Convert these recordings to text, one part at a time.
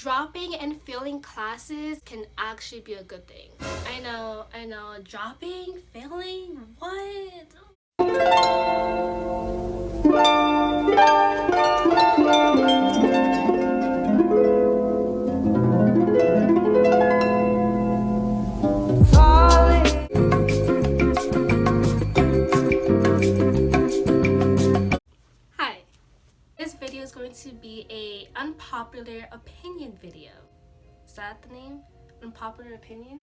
dropping and failing classes can actually be a good thing. I know, dropping, failing, what? Hi, this video is going to be a unpopular opinion video. Is that the name? Unpopular opinion?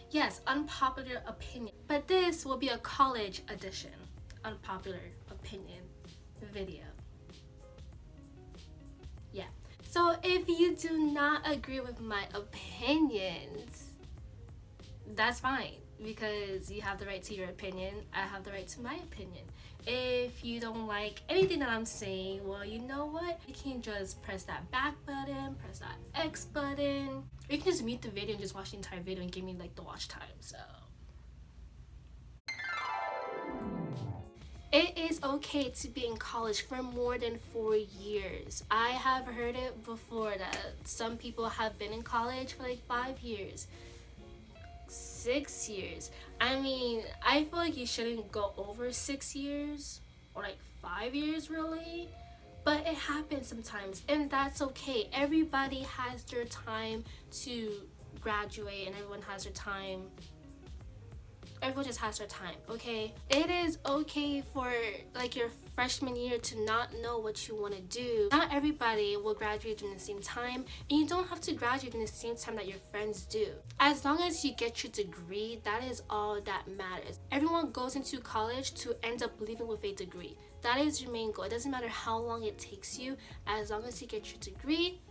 Yes, unpopular opinion. But this will be a college edition unpopular opinion video. Yeah. So if you do not agree with my opinions, that's fine, because you have the right to your opinion. I have the right to my opinion. If you don't like anything that I'm saying, well, you know what? You can just press that back button, press that X button. Or you can just mute the video and just watch the entire video and give me like the watch time. So it is okay to be in college for more than 4 years. I have heard it before that some people have been in college for like 5 years. 6 years. I mean, I feel like you shouldn't go over 6 years or like 5 years really, but it happens sometimes, and that's okay. Everybody has their time to graduate, and everyone just has their time, okay? It is okay for like your freshman year to not know what you want to do. Not everybody will graduate during the same time, and you don't have to graduate in the same time that your friends do. As long as you get your degree, that is all that matters. Everyone goes into college to end up leaving with a degree. That is your main goal. It doesn't matter how long it takes you. As long as you get your degree,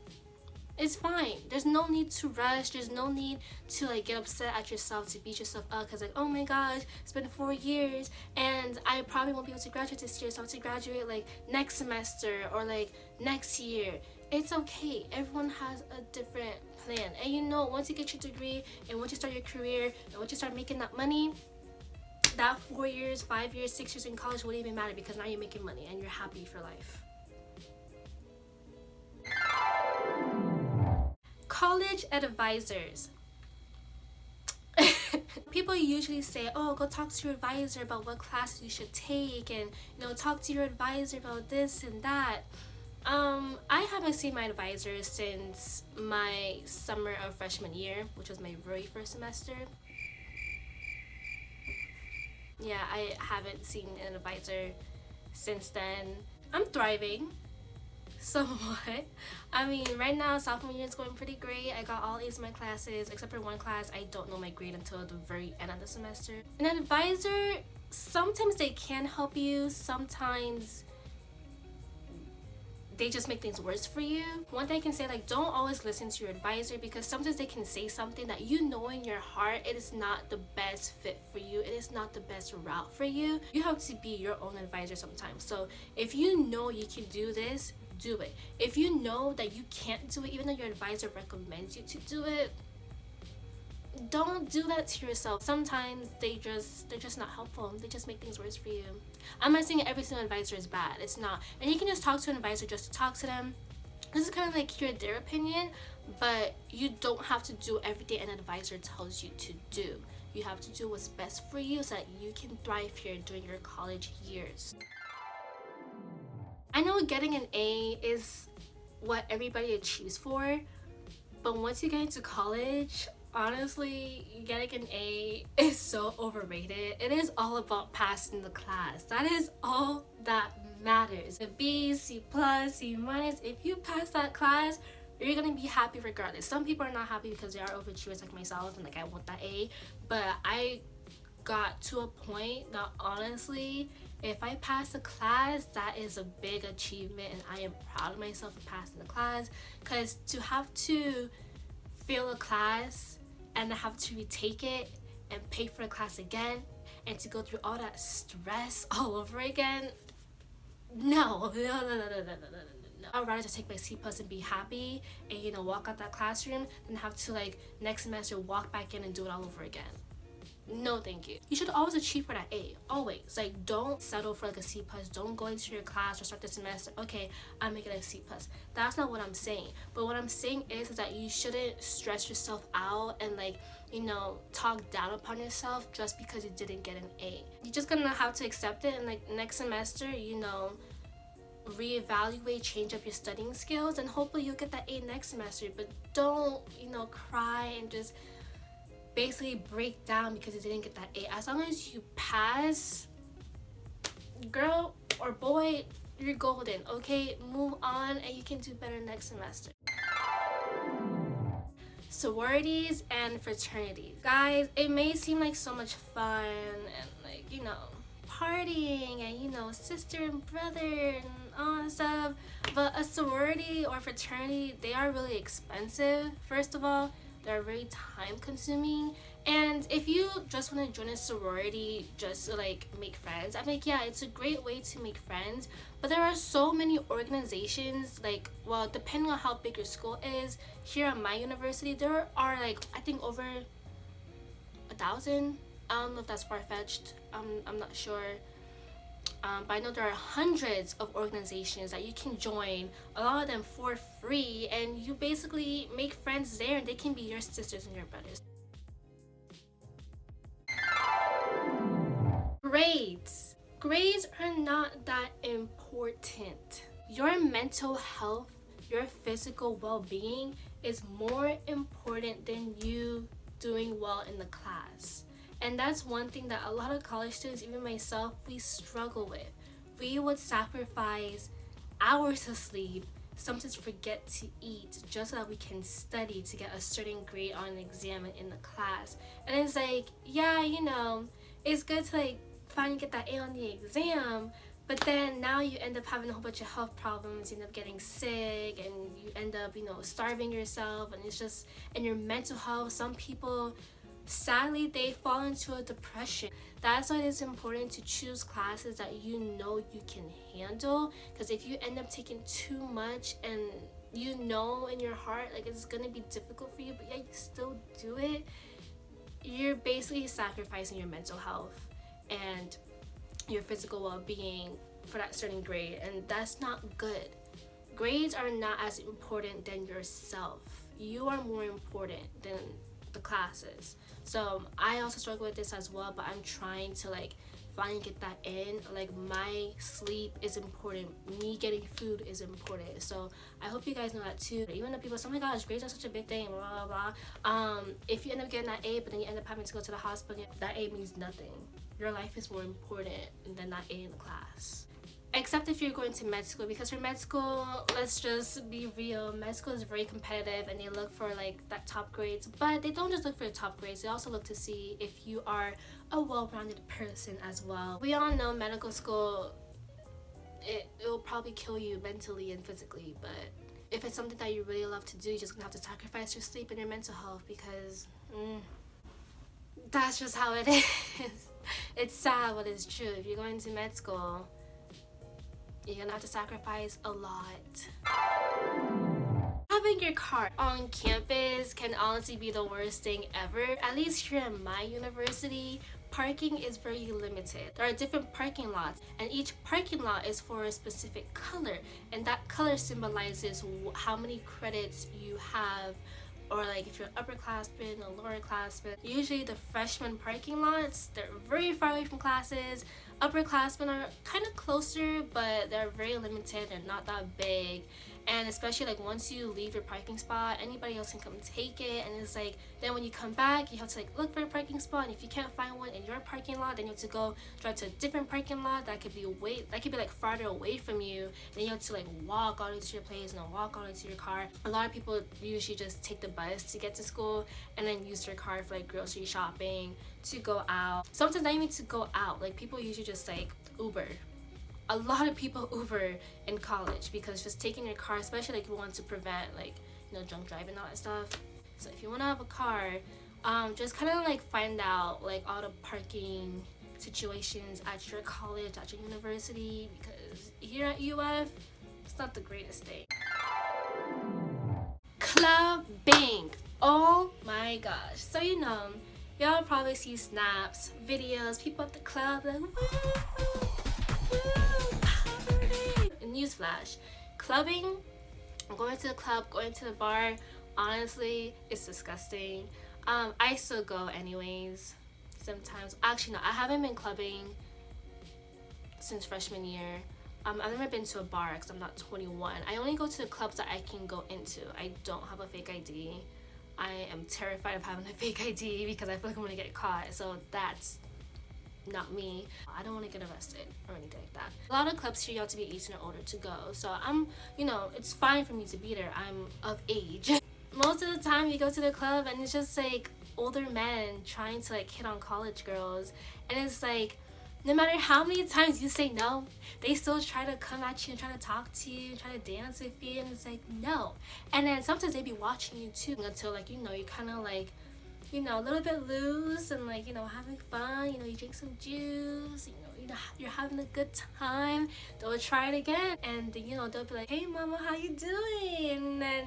it's fine. There's no need to rush. There's no need to like get upset at yourself, to beat yourself up, because like, oh my gosh, it's been 4 years and I probably won't be able to graduate this year, so I have to graduate like next semester or like next year. It's okay. Everyone has a different plan, and you know, once you get your degree and once you start your career and once you start making that money, that 4 years, 5 years, 6 years in college wouldn't even matter, because now you're making money and you're happy for life. College advisors. People usually say, oh, go talk to your advisor about what classes you should take, and talk to your advisor about this and that. I haven't seen my advisor since my summer of freshman year, which was my very first semester. Yeah, I haven't seen an advisor since then. I'm thriving somewhat. I mean, right now sophomore year is going pretty great. I got all A's in my classes except for one class. I don't know my grade until the very end of the semester. An advisor, sometimes they can help you, sometimes they just make things worse for you. One thing I can say, like, don't always listen to your advisor, because sometimes they can say something that you know in your heart it is not the best fit for you, it is not the best route for you. You have to be your own advisor sometimes. So if you know you can do this, do it. If you know that you can't do it, even though your advisor recommends you to do it, don't do that to yourself. Sometimes they're just not helpful. They just make things worse for you. I'm not saying every single advisor is bad. It's not. And you can just talk to an advisor just to talk to them. This is kind of like hear their opinion, but you don't have to do everything an advisor tells you to do. You have to do what's best for you so that you can thrive here during your college years. I know getting an A is what everybody achieves for, but once you get into college, honestly, getting an A is so overrated. It is all about passing the class. That is all that matters. A B, C+, C-, if you pass that class, you're gonna be happy regardless. Some people are not happy because they are overachievers like myself and like I want that A, but I got to a point that honestly, if I pass a class, that is a big achievement, and I am proud of myself for passing the class. Because to have to fail a class and have to retake it and pay for the class again and to go through all that stress all over again, no. I'd rather just take my C+ and be happy and walk out that classroom than have to like next semester walk back in and do it all over again. No thank you. You should always achieve for that A, always. Like, don't settle for like a C plus. Don't go into your class or start the semester, okay, I'm making a C plus. That's not what I'm saying. But what I'm saying is that you shouldn't stress yourself out and like, you know, talk down upon yourself just because you didn't get an A. You're just gonna have to accept it, and like next semester, you know, reevaluate, change up your studying skills, and hopefully you'll get that A next semester. But don't, you know, cry and just basically break down because you didn't get that A. As long as you pass, girl or boy, you're golden, okay? Move on and you can do better next semester. Sororities and fraternities. Guys, it may seem like so much fun and like, you know, partying and, you know, sister and brother and all that stuff, but a sorority or fraternity, they are really expensive. First of all, they're very time consuming, and if you just want to join a sorority just to like make friends, I'm like, yeah, it's a great way to make friends, but there are so many organizations, like, well, depending on how big your school is. Here at my university, there are like, I think over 1,000. I don't know if that's far-fetched. I'm not sure. But I know there are hundreds of organizations that you can join, a lot of them for free, and you basically make friends there and they can be your sisters and your brothers. Grades. Grades are not that important. Your mental health, your physical well-being is more important than you doing well in the class. And that's one thing that a lot of college students, even myself, we struggle with. We would sacrifice hours of sleep, sometimes forget to eat, just so that we can study to get a certain grade on an exam in the class. And it's like, yeah, you know, it's good to like finally get that A on the exam, but then now you end up having a whole bunch of health problems, you end up getting sick, and you end up, you know, starving yourself, and it's just, and your mental health, some people, sadly, they fall into a depression. That's why it's important to choose classes that you know you can handle, because if you end up taking too much and you know in your heart like it's gonna be difficult for you, but yeah, you still do it, you're basically sacrificing your mental health and your physical well-being for that certain grade, and that's not good. Grades are not as important than yourself. You are more important than the classes. So I also struggle with this as well, but I'm trying to like finally get that in. Like, my sleep is important, me getting food is important. So I hope you guys know that too. Even though people say, oh my gosh, grades are such a big thing, blah blah blah, if you end up getting that A but then you end up having to go to the hospital, that A means nothing. Your life is more important than that A in the class. Except if you're going to med school, because for med school, let's just be real, med school is very competitive and they look for like that top grades, but they don't just look for the top grades, they also look to see if you are a well-rounded person as well. We all know medical school, it will probably kill you mentally and physically, but if it's something that you really love to do, you're just gonna have to sacrifice your sleep and your mental health, because that's just how it is. It's sad, but it's true. If you're going to med school, you're gonna have to sacrifice a lot. Having your car on campus can honestly be the worst thing ever. At least here at my university, parking is very limited. There are different parking lots, and each parking lot is for a specific color, and that color symbolizes how many credits you have, or like if you're an upperclassman or lowerclassman. Usually the freshman parking lots, they're very far away from classes. Upperclassmen are kind of closer, but they're very limited, they're not that big. And especially like once you leave your parking spot, anybody else can come take it, and it's like then when you come back you have to like look for a parking spot, and if you can't find one in your parking lot, then you have to go drive to a different parking lot that could be like farther away from you, and then you have to like walk all the way to your place and then walk all the way to your car. A lot of people usually just take the bus to get to school and then use their car for like grocery shopping, to go out. Sometimes not even to go out, like people usually just like Uber. A lot of people Uber in college because just taking your car, especially like you want to prevent like, you know, drunk driving and all that stuff. So if you want to have a car, just kind of like find out like all the parking situations at your college, at your university, because here at UF, it's not the greatest thing. Clubbing. Oh my gosh. So, you know, Y'all probably see snaps, videos, people at the club like, woo, woo, poverty. Newsflash, clubbing, going to the club, going to the bar, honestly, it's disgusting. I still go anyways. Sometimes, actually, no, I haven't been clubbing since freshman year. I've never been to a bar because I'm not 21. I only go to the clubs that I can go into. I don't have a fake ID. I am terrified of having a fake ID because I feel like I'm gonna get caught. So that's not me. I don't want to get arrested or anything like that. A lot of clubs here you have to be 18 or older to go. So I'm, it's fine for me to be there. I'm of age. Most of the time you go to the club and it's just like older men trying to like hit on college girls, and it's like no matter how many times you say no, they still try to come at you and try to talk to you, try to dance with you, and it's like no. And then sometimes they be watching you too until like you kind of like a little bit loose and like having fun. You drink some juice. You're having a good time. They'll try it again, and they'll be like, "Hey, mama, how you doing?" And then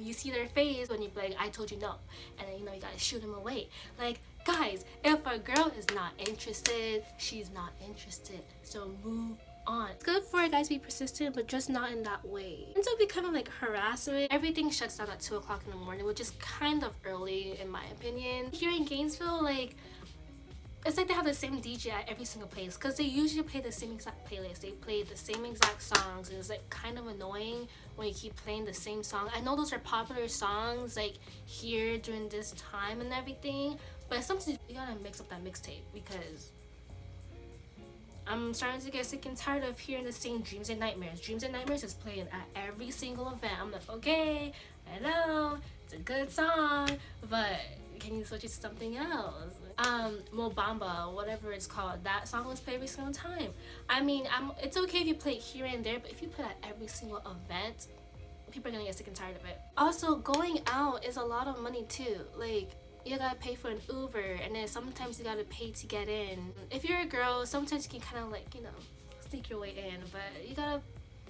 you see their face when you be like, "I told you no," and then you gotta shoot them away. Like, guys, if a girl is not interested, she's not interested. So move on. It's good for guys to be persistent, but just not in that way. It ends up becoming like harassment. Everything shuts down at 2 o'clock in the morning, which is kind of early in my opinion. Here in Gainesville, like, it's like they have the same DJ at every single place because they usually play the same exact playlist. They play the same exact songs, and it's like kind of annoying when you keep playing the same song. I know those are popular songs like here during this time and everything, but sometimes you gotta mix up that mixtape because I'm starting to get sick and tired of hearing the same Dreams and Nightmares. Dreams and Nightmares is playing at every single event. I'm like, okay, I know, it's a good song, but can you switch it to something else? Mobamba, whatever it's called, that song was played every single time. I mean, it's okay if you play it here and there, but if you play it at every single event, people are gonna get sick and tired of it. Also, going out is a lot of money too. Like, you gotta pay for an Uber, and then sometimes you gotta pay to get in. If you're a girl, sometimes you can kind of like, sneak your way in, but you gotta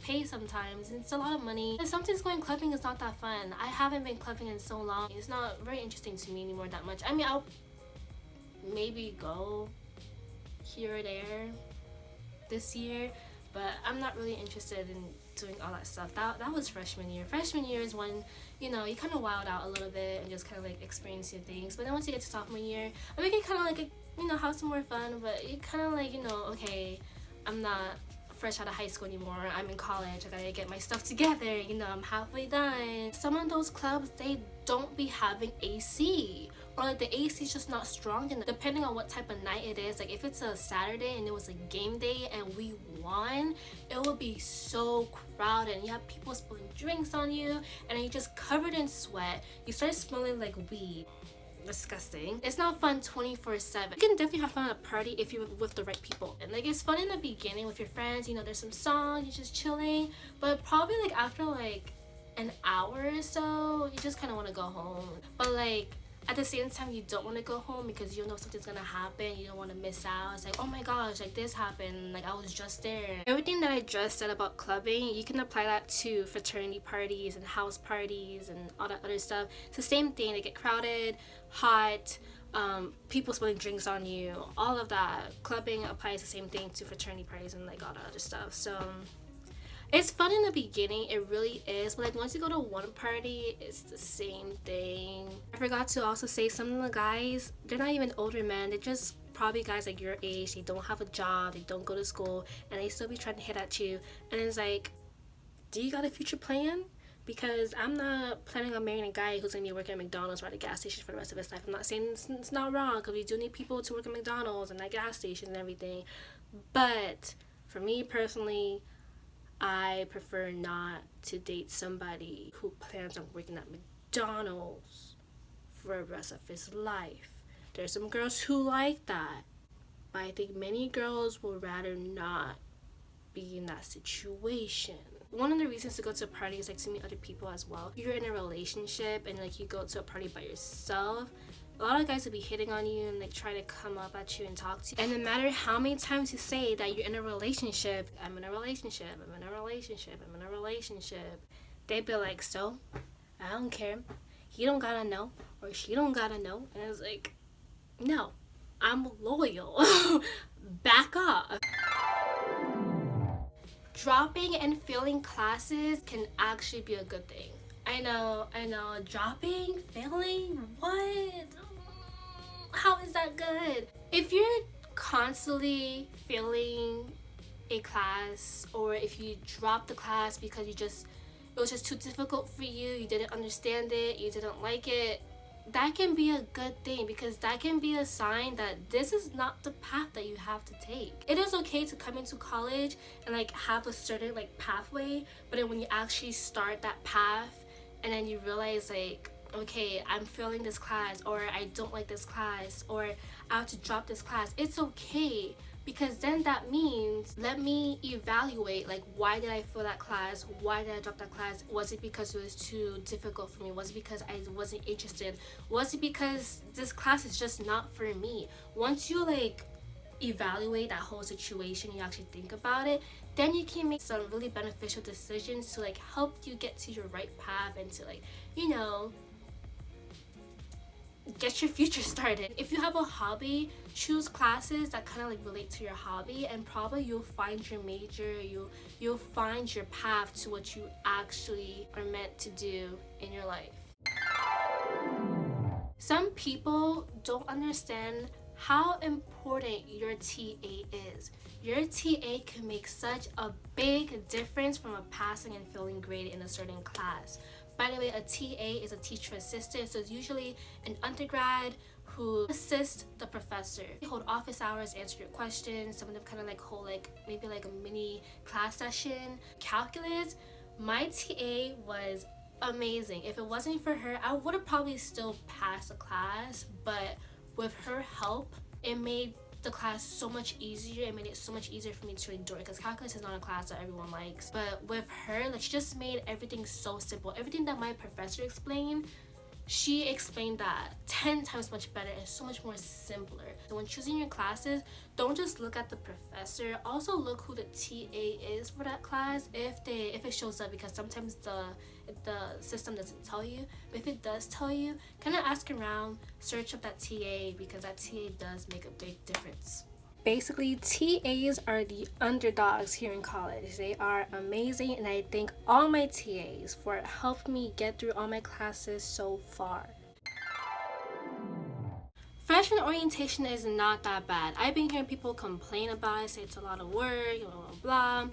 pay sometimes. It's a lot of money. And sometimes going clubbing is not that fun. I haven't been clubbing in so long. It's not very interesting to me anymore that much. I mean, I'll maybe go here or there this year, but I'm not really interested in doing all that stuff. That was freshman year. Freshman year is when you kind of wild out a little bit and just kind of like experience new things. But then once you get to sophomore year, I mean, you kind of like have some more fun, but you kind of like okay, I'm not fresh out of high school anymore. I'm in college. I gotta get my stuff together. I'm halfway done. Some of those clubs, they don't be having AC, or like the AC is just not strong enough. Depending on what type of night it is, like if it's a Saturday and it was a game day and we won, it will be so crowded. You have people spilling drinks on you, and you're just covered in sweat. You start smelling like weed. Disgusting. It's not fun 24/7. You can definitely have fun at a party if you're with the right people, and like it's fun in the beginning with your friends. There's some songs, you're just chilling, but probably like after like an hour or so, you just kind of want to go home. But like at the same time, you don't want to go home because you know something's gonna happen. You don't want to miss out. It's like, oh my gosh, like this happened, like I was just there. Everything that I just said about clubbing, you can apply that to fraternity parties and house parties and all that other stuff. It's the same thing. They get crowded, hot, people spilling drinks on you, all of that. Clubbing applies the same thing to fraternity parties and like all that other stuff. So it's fun in the beginning, it really is, but like once you go to one party, it's the same thing. I forgot to also say, some of the guys, they're not even older men, they're just probably guys like your age. They don't have a job, they don't go to school, and they still be trying to hit at you. And it's like, do you got a future plan? Because I'm not planning on marrying a guy who's gonna be working at McDonald's or at a gas station for the rest of his life. I'm not saying it's not wrong, because we do need people to work at McDonald's and at gas stations and everything, but for me personally, I prefer not to date somebody who plans on working at McDonald's for the rest of his life. There's some girls who like that, but I think many girls would rather not be in that situation. One of the reasons to go to a party is like to meet other people as well. If you're in a relationship and like you go to a party by yourself, a lot of guys will be hitting on you and like try to come up at you and talk to you. And no matter how many times you say that you're in a relationship, I'm in a relationship, I'm in a relationship, I'm in a relationship, they be like, so, I don't care. He don't gotta know, or she don't gotta know. And it's like, No, I'm loyal. Back off. Dropping and failing classes can actually be a good thing. I know. Dropping, failing, what? How is that good? If you're constantly failing a class, or if you drop the class because it was just too difficult for you, you didn't understand it, you didn't like it, that can be a good thing, because that can be a sign that this is not the path that you have to take. It is okay to come into college and like have a certain like pathway, but then when you actually start that path and then you realize like, okay, I'm failing this class, or I don't like this class, or I have to drop this class, it's okay. Because then that means, let me evaluate, like, why did I fail that class? Why did I drop that class? Was it because it was too difficult for me? Was it because I wasn't interested? Was it because this class is just not for me? Once you like evaluate that whole situation, you actually think about it, then you can make some really beneficial decisions to like help you get to your right path and to like, you know, get your future started. If you have a hobby, choose classes that kind of like relate to your hobby, and probably you'll find your major, you'll find your path to what you actually are meant to do in your life. Some people don't understand how important your TA is. Your TA can make such a big difference from a passing and failing grade in a certain class. By the way, a TA is a teacher assistant, so it's usually an undergrad who assists the professor. They hold office hours, answer your questions. Some of them kind of like hold like maybe like a mini class session. Calculus, my TA was amazing. If it wasn't for her, I would have probably still passed the class, but with her help, it made the class so much easier. It made it so much easier for me to endure, because calculus is not a class that everyone likes. But with her, like, she just made everything so simple. Everything that my professor explained, she explained that 10 times much better and so much more simpler. So when choosing your classes, don't just look at the professor, also look who the TA is for that class, if it shows up, because sometimes the system doesn't tell you. But if it does tell you, kind of ask around, search up that TA, because that TA does make a big difference. Basically, TAs are the underdogs here in college. They are amazing, and I thank all my TAs for helping me get through all my classes so far. Freshman orientation is not that bad. I've been hearing people complain about it, say it's a lot of work, blah, blah, blah.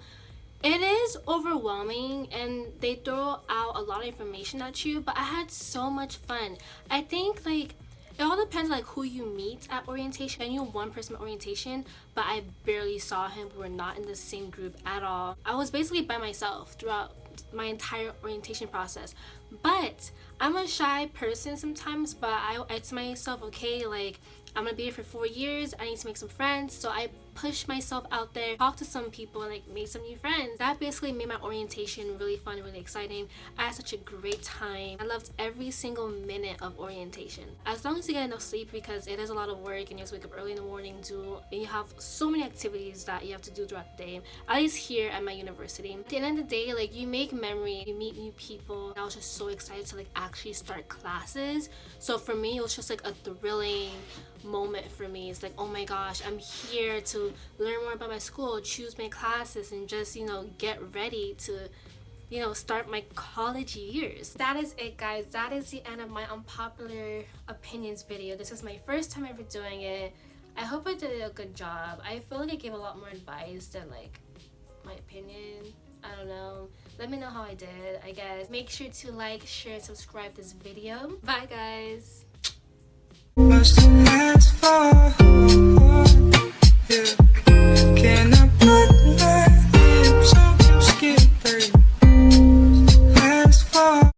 It is overwhelming, and they throw out a lot of information at you, but I had so much fun. I think like it all depends like who you meet at orientation. I knew one person at orientation, but I barely saw him. We were not in the same group at all. I was basically by myself throughout my entire orientation process. But I'm a shy person sometimes, but I tell myself, okay, like, I'm gonna be here for 4 years, I need to make some friends. So I pushed myself out there, talked to some people, and like made some new friends. That basically made my orientation really fun, really exciting. I had such a great time. I loved every single minute of orientation. As long as you get enough sleep, because it is a lot of work and you have to wake up early in the morning, and you have so many activities that you have to do throughout the day, at least here at my university. At the end of the day, like, you make memories, you meet new people. I was just so excited to like actually start classes. So for me, it was just like a thrilling moment for me. It's like, oh my gosh, I'm here to learn more about my school, choose my classes, and just, you know, get ready to, you know, start my college years. That is it, guys. That is the end of my unpopular opinions video. This is my first time ever doing it. I hope I did a good job. I feel like I gave a lot more advice than like my opinion. I don't know. Let me know how I did, I guess. Make sure to like, share, subscribe this video. Bye, guys.